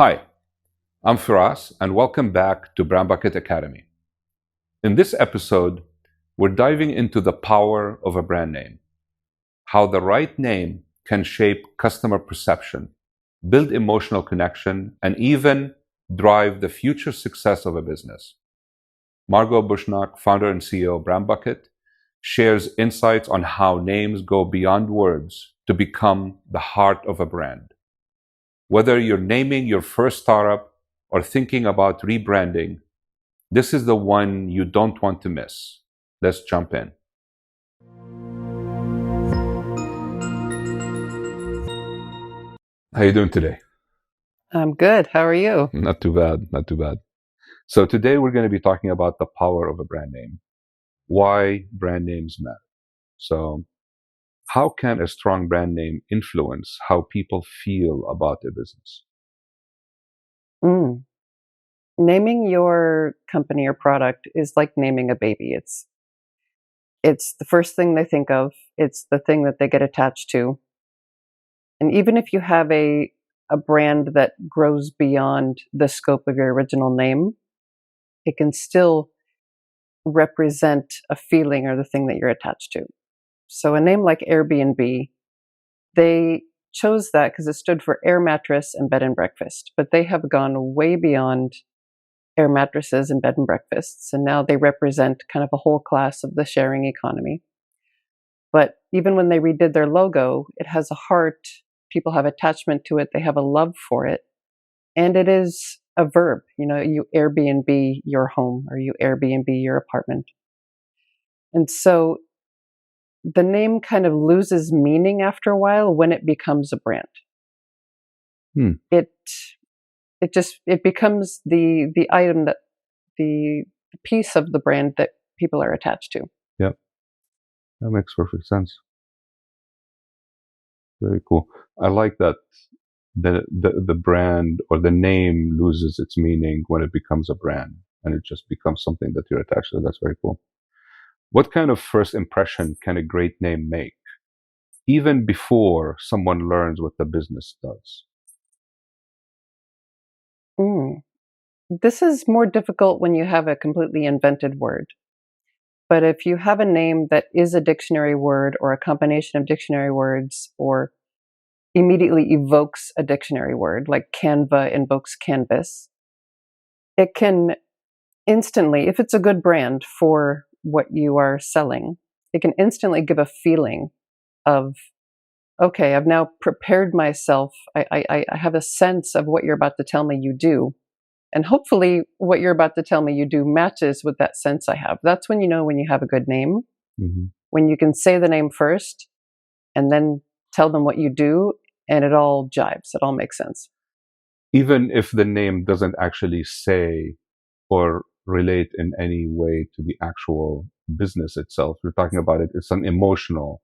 Hi, I'm Firas, and welcome back to BrandBucket Academy. In this episode, we're diving into the power of a brand name, how the right name can shape customer perception, build emotional connection, and even drive the future success of a business. Margot Bushnaq, founder and CEO of BrandBucket, shares insights on how names go beyond words to become the heart of a brand. Whether you're naming your first startup or thinking about rebranding, this is the one you don't want to miss. Let's jump in. How you doing today? I'm good. How are you? Not too bad, not too bad. So today we're going to be talking about the power of a brand name, why brand names matter. So how can a strong brand name influence how people feel about a business? Naming your company or product is like naming a baby. It's the first thing they think of. It's the thing that they get attached to. And even if you have a brand that grows beyond the scope of your original name, it can still represent a feeling or the thing that you're attached to. So a name like Airbnb, they chose that because it stood for air mattress and bed and breakfast, but they have gone way beyond air mattresses and bed and breakfasts, and now they represent kind of a whole class of the sharing economy. But even when they redid their logo, it has a heart. People have attachment to it. They have a love for it. And it is a verb. You know, you Airbnb your home or you Airbnb your apartment. And so the name kind of loses meaning after a while when it becomes a brand. It becomes the item that the piece of the brand that people are attached to. Yep, that makes perfect sense. Very cool. I like that the brand or the name loses its meaning when it becomes a brand and it just becomes something that you're attached to. That's very cool. What kind of first impression can a great name make, even before someone learns what the business does? This is more difficult when you have a completely invented word. But if you have a name that is a dictionary word or a combination of dictionary words or immediately evokes a dictionary word, like Canva invokes canvas, it can instantly, if it's a good brand for what you are selling, it can instantly give a feeling of, okay, I've now prepared myself. I have a sense of what you're about to tell me you do. And hopefully what you're about to tell me you do matches with that sense I have. That's when you know when you have a good name, when you can say the name first and then tell them what you do, and it all jives. It all makes sense. Even if the name doesn't actually say or relate in any way to the actual business itself, we're talking about it. It's an emotional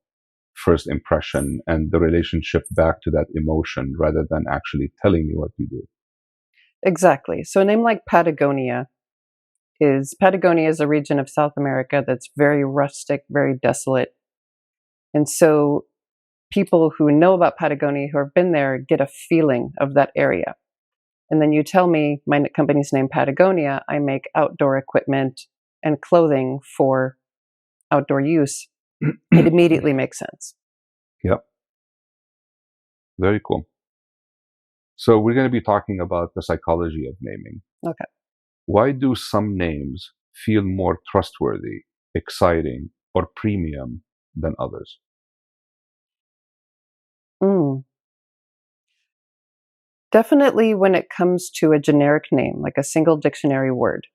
first impression and the relationship back to that emotion rather than actually telling you what you do. Exactly. So a name like Patagonia is a region of South America that's very rustic, very desolate. And so people who know about Patagonia, who have been there, get a feeling of that area. And then you tell me my company's name Patagonia, I make outdoor equipment and clothing for outdoor use. It immediately makes sense. Yep. Very cool. So we're going to be talking about the psychology of naming. Okay. Why do some names feel more trustworthy, exciting, or premium than others? Definitely when it comes to a generic name, like a single dictionary word,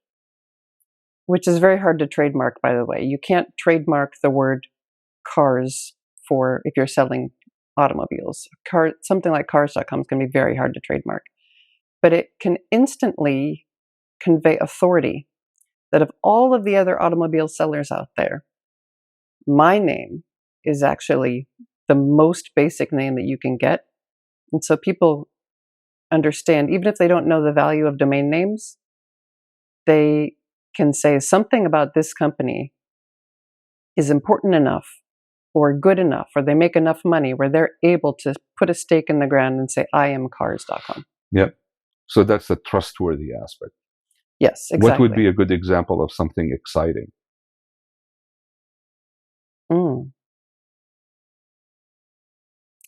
which is very hard to trademark, by the way. You can't trademark the word cars for if you're selling automobiles. Something like cars.com is going to be very hard to trademark. But it can instantly convey authority that of all of the other automobile sellers out there, my name is actually the most basic name that you can get. And so people understand, even if they don't know the value of domain names, they can say something about this company is important enough or good enough, or they make enough money where they're able to put a stake in the ground and say, I am cars.com. Yep. So that's the trustworthy aspect. Yes, exactly. What would be a good example of something exciting?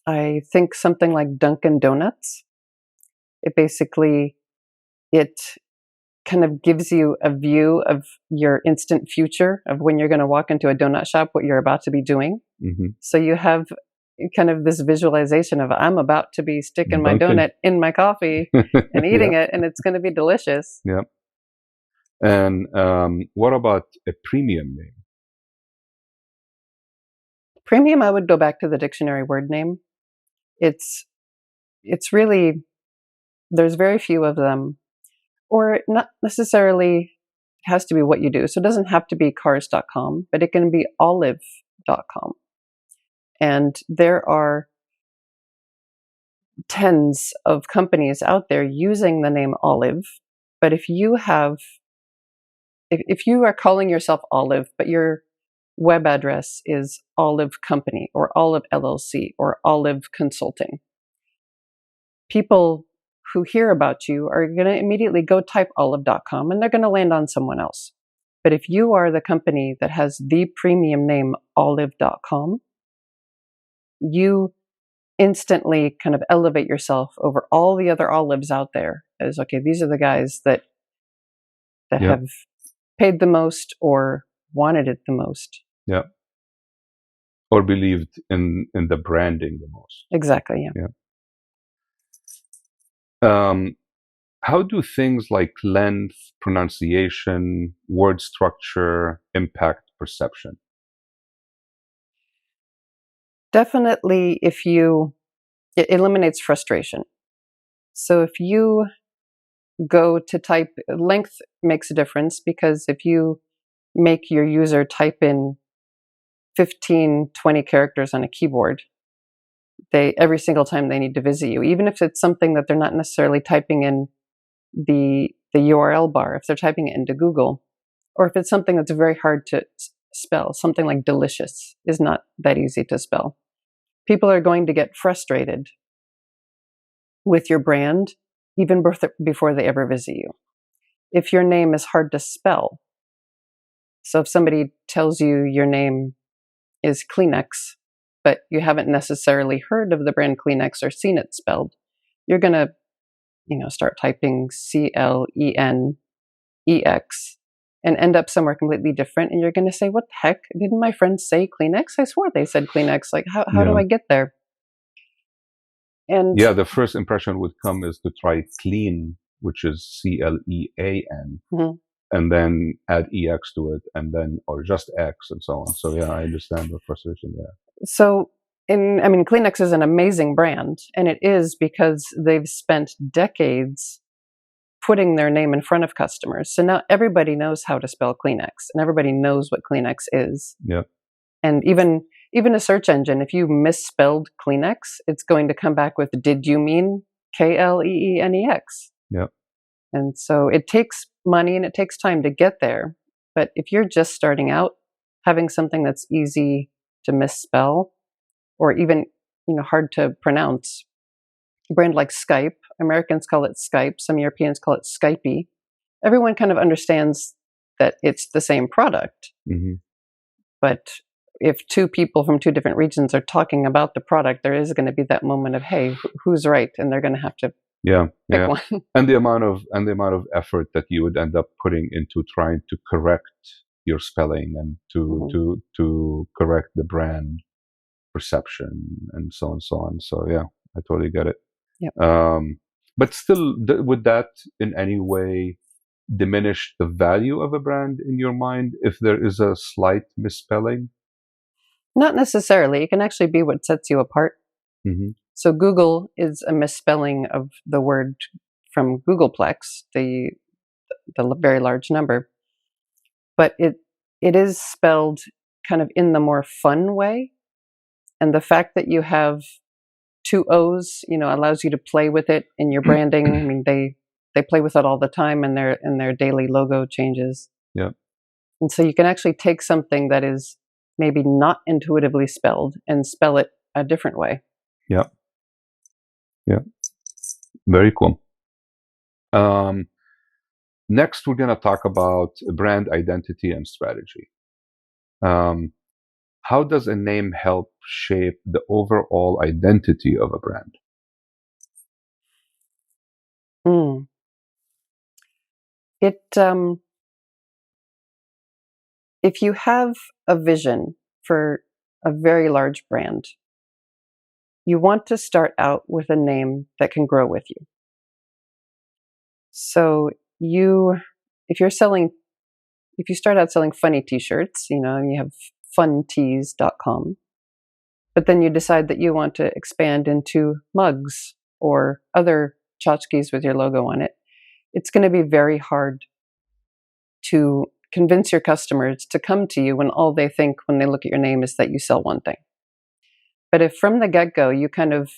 I think something like Dunkin' Donuts. It kind of gives you a view of your instant future of when you're going to walk into a donut shop, what you're about to be doing. Mm-hmm. So you have kind of this visualization of I'm about to be sticking my Dunkin'. donut in my coffee and eating it, and it's going to be delicious. Yeah. And what about a premium name? Premium, I would go back to the dictionary word name. It's really, there's very few of them, or not necessarily has to be what you do. So it doesn't have to be cars.com, but it can be olive.com. And there are tens of companies out there using the name Olive. But if you are calling yourself Olive, but your web address is Olive Company or Olive LLC or Olive Consulting, people who hear about you are going to immediately go type olive.com and they're going to land on someone else. But if you are the company that has the premium name olive.com, you instantly kind of elevate yourself over all the other olives out there as, okay, these are the guys that Yep. have paid the most or wanted it the most. Yeah. Or believed in the branding the most. Exactly, yeah. How do things like length, pronunciation, word structure impact perception? Definitely, it eliminates frustration. So if you go to type, length makes a difference, because if you make your user type in 15, 20 characters on a keyboard, every single time they need to visit you, even if it's something that they're not necessarily typing in the URL bar, if they're typing it into Google, or if it's something that's very hard to spell, something like delicious is not that easy to spell. People are going to get frustrated with your brand even before they ever visit you. If your name is hard to spell, so if somebody tells you your name is Kleenex, but you haven't necessarily heard of the brand Kleenex or seen it spelled, you're going to, start typing CLENEX and end up somewhere completely different. And you're going to say, what the heck? Didn't my friends say Kleenex? I swore they said Kleenex. Like, how do I get there? And yeah, the first impression would come is to try clean, which is CLEAN, mm-hmm. and then add EX to it, and then, or just X and so on. So yeah, I understand the frustration there. So Kleenex is an amazing brand, and it is because they've spent decades putting their name in front of customers. So now everybody knows how to spell Kleenex, and everybody knows what Kleenex is. Yeah. And even a search engine, if you misspelled Kleenex, it's going to come back with, did you mean KLEENEX? Yeah. And so it takes money and it takes time to get there. But if you're just starting out, having something that's easy to misspell or even hard to pronounce, a brand like Skype, Americans call it Skype, some Europeans call it Skypey. Everyone kind of understands that it's the same product. Mm-hmm. But if two people from two different regions are talking about the product, there is going to be that moment of, hey, who's right? And they're going to have to pick one. And the amount of effort that you would end up putting into trying to correct your spelling and to correct the brand perception and so on and so on. So yeah, I totally get it. Yeah. But still, would that in any way diminish the value of a brand in your mind if there is a slight misspelling? Not necessarily. It can actually be what sets you apart. Mm-hmm. So Google is a misspelling of the word from Googleplex, the very large number. But it is spelled kind of in the more fun way. And the fact that you have two O's, allows you to play with it in your branding. I mean, they play with it all the time in their daily logo changes. Yeah. And so you can actually take something that is maybe not intuitively spelled and spell it a different way. Yeah. Yeah. Very cool. Um, Next, we're going to talk about brand identity and strategy. Um, how does a name help shape the overall identity of a brand? Mm. It if you have a vision for a very large brand, you want to start out with a name that can grow with you. So you, if you're selling, if you start out selling funny t-shirts, and you have funtees.com, but then you decide that you want to expand into mugs or other tchotchkes with your logo on it, it's going to be very hard to convince your customers to come to you when all they think when they look at your name is that you sell one thing. But if from the get-go you kind of,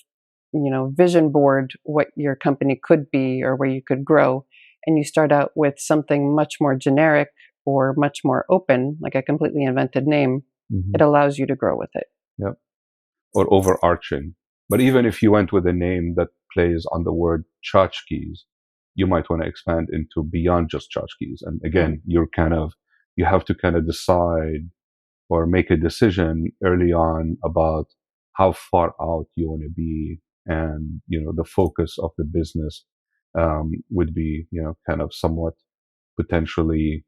vision board what your company could be or where you could grow, and you start out with something much more generic or much more open, like a completely invented name, it allows you to grow with it. Yep. Or overarching. But even if you went with a name that plays on the word tchotchkes, you might want to expand into beyond just tchotchkes. And again, you have to kind of decide or make a decision early on about how far out you want to be, and the focus of the business would be kind of somewhat potentially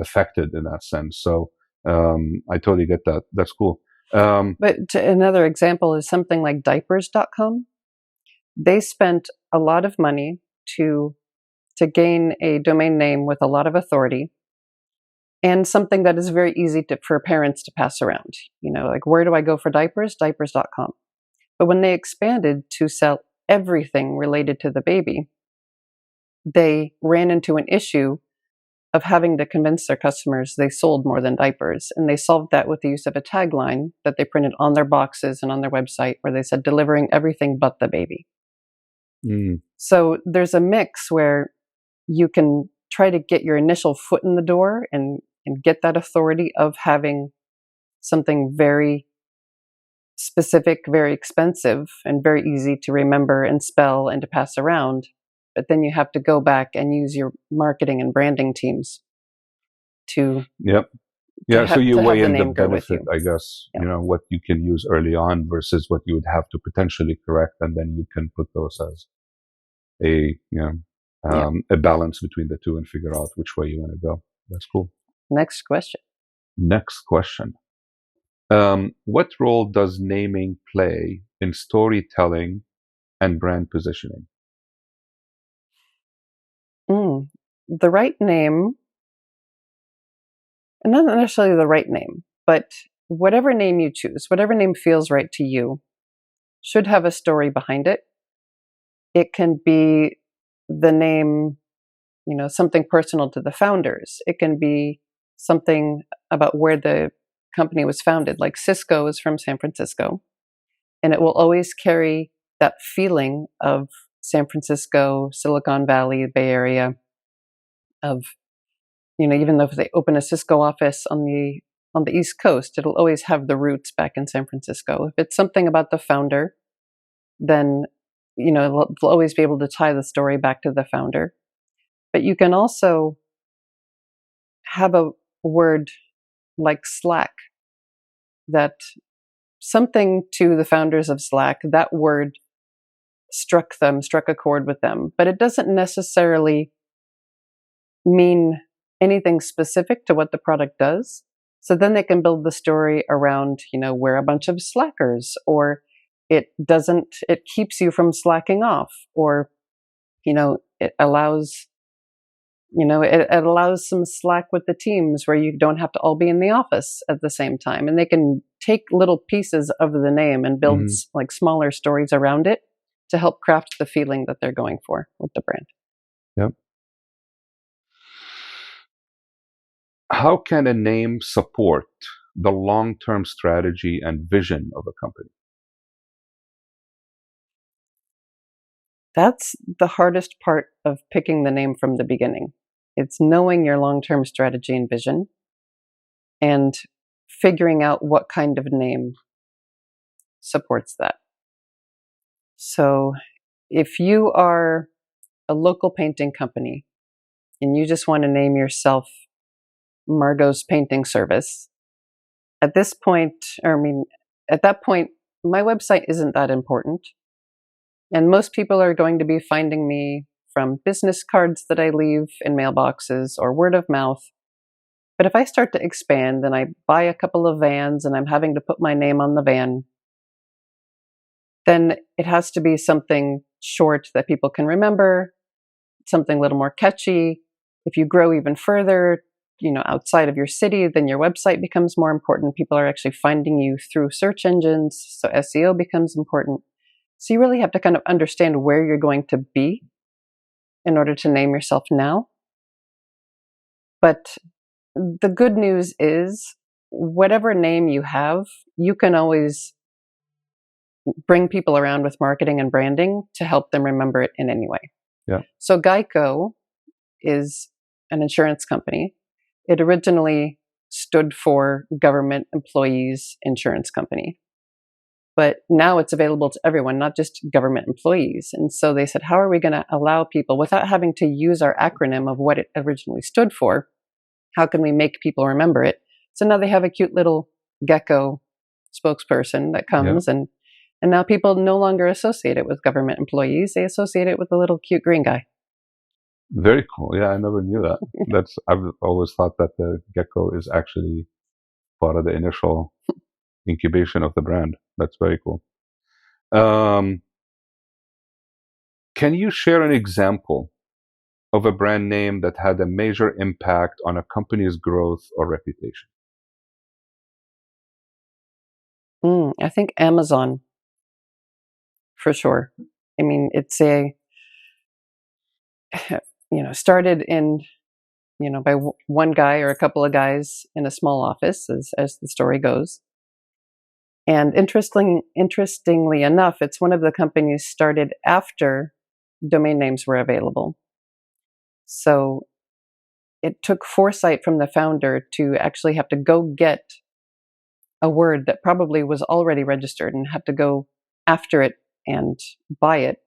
affected in that sense. So I totally get that. That's cool. But another example is something like diapers.com. They spent a lot of money to gain a domain name with a lot of authority and something that is very easy for parents to pass around. Like, where do I go for diapers? Diapers.com. But when they expanded to sell everything related to the baby, they ran into an issue of having to convince their customers they sold more than diapers. And they solved that with the use of a tagline that they printed on their boxes and on their website, where they said, delivering everything but the baby. So there's a mix where you can try to get your initial foot in the door and get that authority of having something very specific, very expensive, and very easy to remember and spell and to pass around. But then you have to go back and use your marketing and branding teams to so you weigh in the name go with benefit, you. I guess, Yeah. what you can use early on versus what you would have to potentially correct, and then you can put those as a a balance between the two and figure out which way you want to go. That's cool. Next question. Next question. What role does naming play in storytelling and brand positioning? The right name, and not necessarily the right name, but whatever name you choose, whatever name feels right to you, should have a story behind it. It can be the name, something personal to the founders. It can be something about where the company was founded. Like Cisco is from San Francisco, and it will always carry that feeling of San Francisco, Silicon Valley, Bay Area, of, even though if they open a Cisco office on the East Coast, it'll always have the roots back in San Francisco. If it's something about the founder, then they'll always be able to tie the story back to the founder. But you can also have a word like Slack, that something to the founders of Slack, that word struck a chord with them. But it doesn't necessarily mean anything specific to what the product does. So then they can build the story around, we're a bunch of slackers, or it keeps you from slacking off, or, it allows, it allows some slack with the teams where you don't have to all be in the office at the same time. And they can take little pieces of the name and build like smaller stories around it to help craft the feeling that they're going for with the brand. Yep. How can a name support the long-term strategy and vision of a company? That's the hardest part of picking the name from the beginning. It's knowing your long-term strategy and vision and figuring out what kind of name supports that. So if you are a local painting company and you just want to name yourself Margot's Painting Service, at this point, at that point, my website isn't that important. And most people are going to be finding me from business cards that I leave in mailboxes or word of mouth. But if I start to expand and I buy a couple of vans and I'm having to put my name on the van, then it has to be something short that people can remember, something a little more catchy. If you grow even further, outside of your city, then your website becomes more important. People are actually finding you through search engines, so SEO becomes important. So you really have to kind of understand where you're going to be in order to name yourself now. But the good news is, whatever name you have, you can always bring people around with marketing and branding to help them remember it in any way. Yeah. So Geico is an insurance company. It originally stood for Government Employees Insurance Company. But now it's available to everyone, not just government employees. And so they said, how are we going to allow people, without having to use our acronym of what it originally stood for, how can we make people remember it? So now they have a cute little gecko spokesperson that comes, and now people no longer associate it with government employees. They associate it with the little cute green guy. Very cool. Yeah, I never knew that. I've always thought that the gecko is actually part of the initial incubation of the brand. That's very cool. Can you share an example of a brand name that had a major impact on a company's growth or reputation? I think Amazon, for sure. I mean, it's started in, by one guy or a couple of guys in a small office, as the story goes. And interestingly enough, it's one of the companies started after domain names were available. So it took foresight from the founder to actually have to go get a word that probably was already registered and have to go after it and buy it.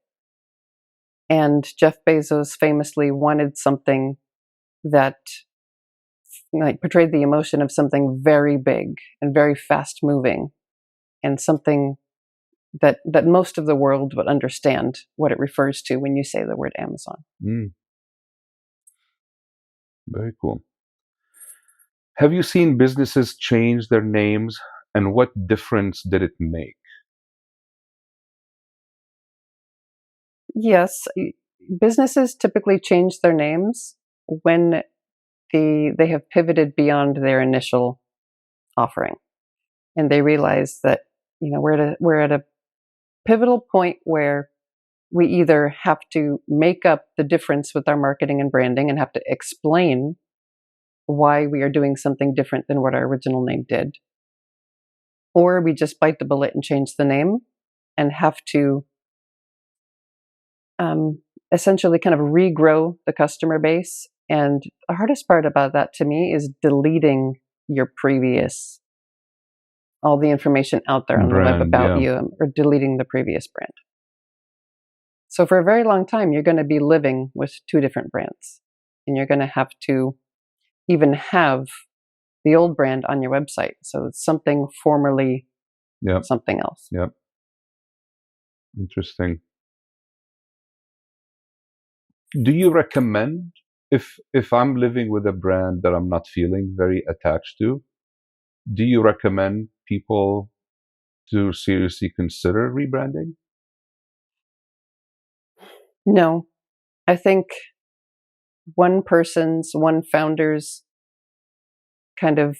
And Jeff Bezos famously wanted something that portrayed the emotion of something very big and very fast moving, and something that most of the world would understand what it refers to when you say the word Amazon. Very cool. Have you seen businesses change their names, and what difference did it make? Yes, businesses typically change their names when they have pivoted beyond their initial offering, and they realize that we're at a pivotal point where we either have to make up the difference with our marketing and branding and have to explain why we are doing something different than what our original name did, or we just bite the bullet and change the name and have to essentially kind of regrow the customer base. And the hardest part about that to me is deleting your previous, all the information out there on the web about you, or deleting the previous brand. So for a very long time, you're going to be living with two different brands, and you're going to have to even have the old brand on your website. So it's something formerly something else. Yep. Interesting. Do you recommend, if I'm living with a brand that I'm not feeling very attached to, do you recommend people to seriously consider rebranding? No, I think one founder's kind of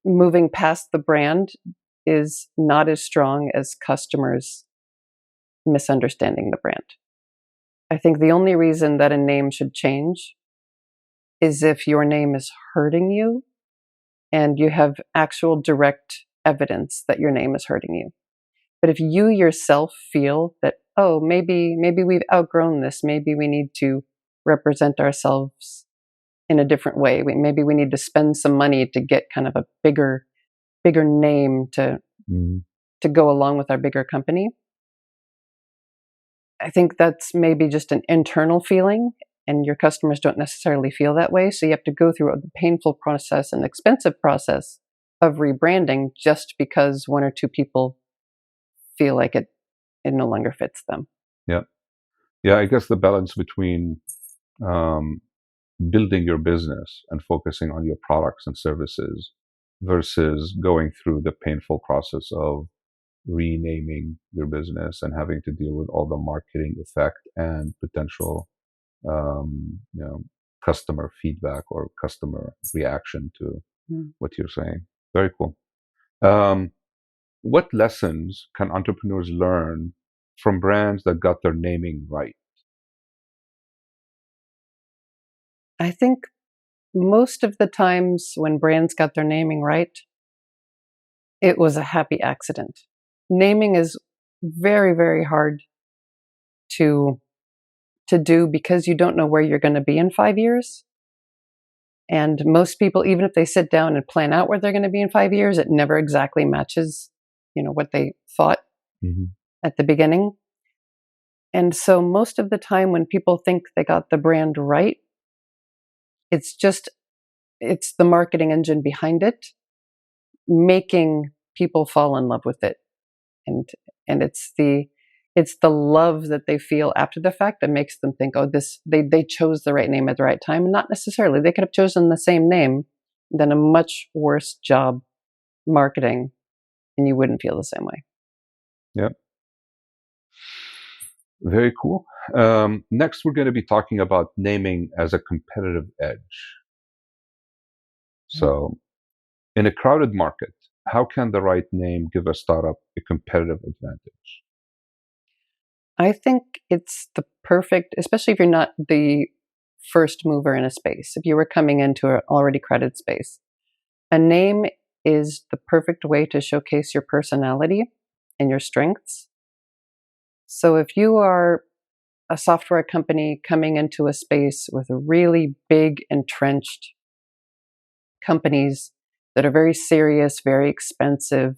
moving past the brand is not as strong as customers misunderstanding the brand. I think the only reason that a name should change is if your name is hurting you and you have actual direct evidence that your name is hurting you. But if you yourself feel that, oh, maybe we've outgrown this, maybe we need to represent ourselves in a different way, maybe we need to spend some money to get kind of a bigger name to go along with our bigger company, I think that's maybe just an internal feeling, and your customers don't necessarily feel that way. So you have to go through the painful process and expensive process of rebranding just because one or two people feel like it no longer fits them. Yeah. Yeah, I guess the balance between um, building your business and focusing on your products and services versus going through the painful process of renaming your business and having to deal with all the marketing effect and potential you know, customer feedback or customer reaction to Mm. what you're saying. Very cool. Um, what lessons can entrepreneurs learn from brands that got their naming right? I think most of the times when brands got their naming right, it was a happy accident. Naming is very, very hard to do because you don't know where you're going to be in 5 years. And most people, even if they sit down and plan out where they're going to be in 5 years, it never exactly matches, what they thought Mm-hmm. at the beginning. And so most of the time when people think they got the brand right, it's the marketing engine behind it, making people fall in love with it. And it's the love that they feel after the fact that makes them think, oh, they chose the right name at the right time. And not necessarily. They could have chosen the same name, done a much worse job marketing, and you wouldn't feel the same way. Yep. Very cool. Next, we're going to be talking about naming as a competitive edge. So, in a crowded market, how can the right name give a startup a competitive advantage? I think it's the perfect, especially if you're not the first mover in a space. If you were coming into an already crowded space, a name is the perfect way to showcase your personality and your strengths. So if you are a software company coming into a space with really big, entrenched companies that are very serious, very expensive,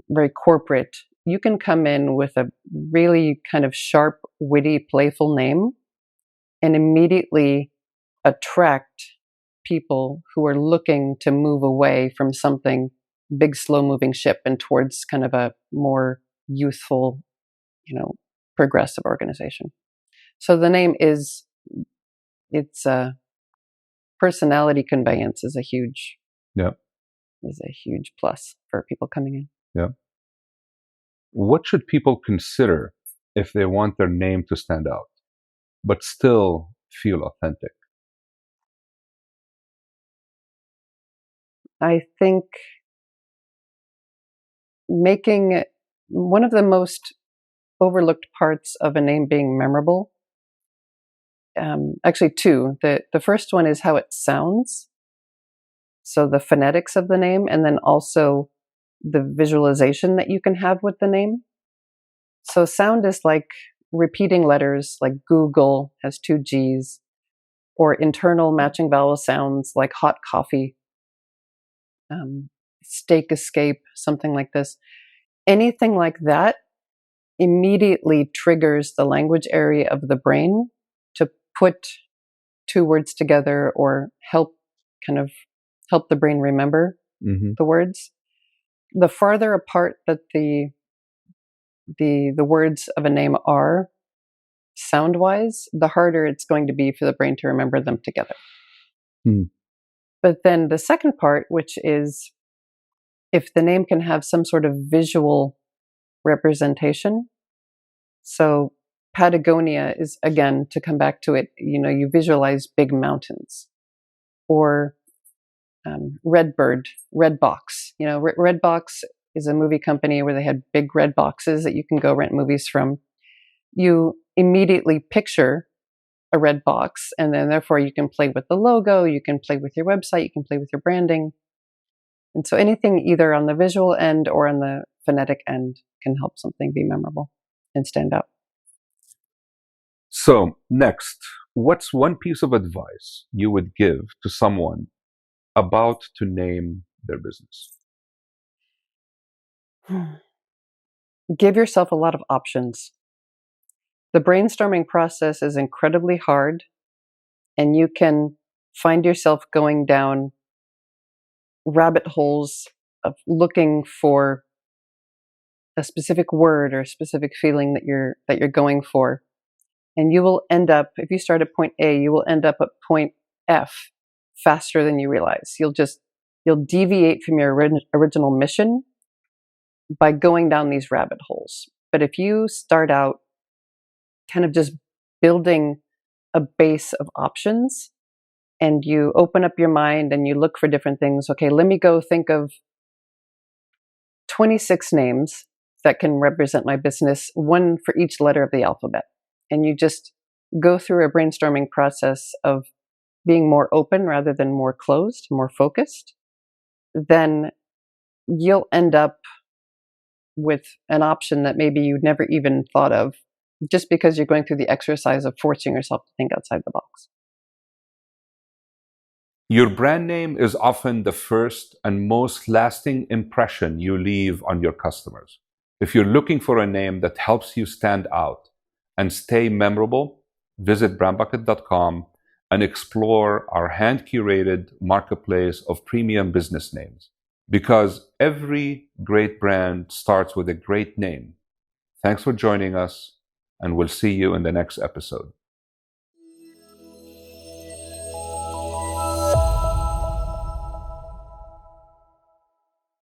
very corporate, you can come in with a really kind of sharp, witty, playful name and immediately attract people who are looking to move away from something big, slow moving ship and towards kind of a more youthful, progressive organization. So the name it's a personality conveyance Yeah. is a huge plus for people coming in. Yeah. What should people consider if they want their name to stand out, but still feel authentic? I think making one of the most overlooked parts of a name being memorable, actually two. The first one is how it sounds. So the phonetics of the name, and then also the visualization that you can have with the name. So sound is like repeating letters, like Google has two G's, or internal matching vowel sounds like hot coffee, steak escape, something like this. Anything like that immediately triggers the language area of the brain to put two words together or kind of help the brain remember Mm-hmm. the words. The farther apart that the words of a name are sound wise, the harder it's going to be for the brain to remember them together. Mm. But then the second part, which is if the name can have some sort of visual representation. So Patagonia is, again, to come back to it, you visualize big mountains, or Redbird, Redbox. Redbox is a movie company where they had big red boxes that you can go rent movies from. You immediately picture a red box, and then therefore you can play with the logo, you can play with your website, you can play with your branding. And so anything either on the visual end or on the phonetic end can help something be memorable and stand out. So, next, what's one piece of advice you would give to someone about to name their business? Give yourself a lot of options. The brainstorming process is incredibly hard, and you can find yourself going down rabbit holes of looking for a specific word or a specific feeling that you're going for. And you will end up, if you start at point A, you will end up at point F faster than you realize. You'll deviate from your original mission by going down these rabbit holes. But if you start out kind of just building a base of options, and you open up your mind and you look for different things, okay, let me go think of 26 names that can represent my business, one for each letter of the alphabet. And you just go through a brainstorming process of being more open rather than more closed, more focused, then you'll end up with an option that maybe you never even thought of, just because you're going through the exercise of forcing yourself to think outside the box. Your brand name is often the first and most lasting impression you leave on your customers. If you're looking for a name that helps you stand out and stay memorable, visit BrandBucket.com and explore our hand-curated marketplace of premium business names. Because every great brand starts with a great name. Thanks for joining us, and we'll see you in the next episode.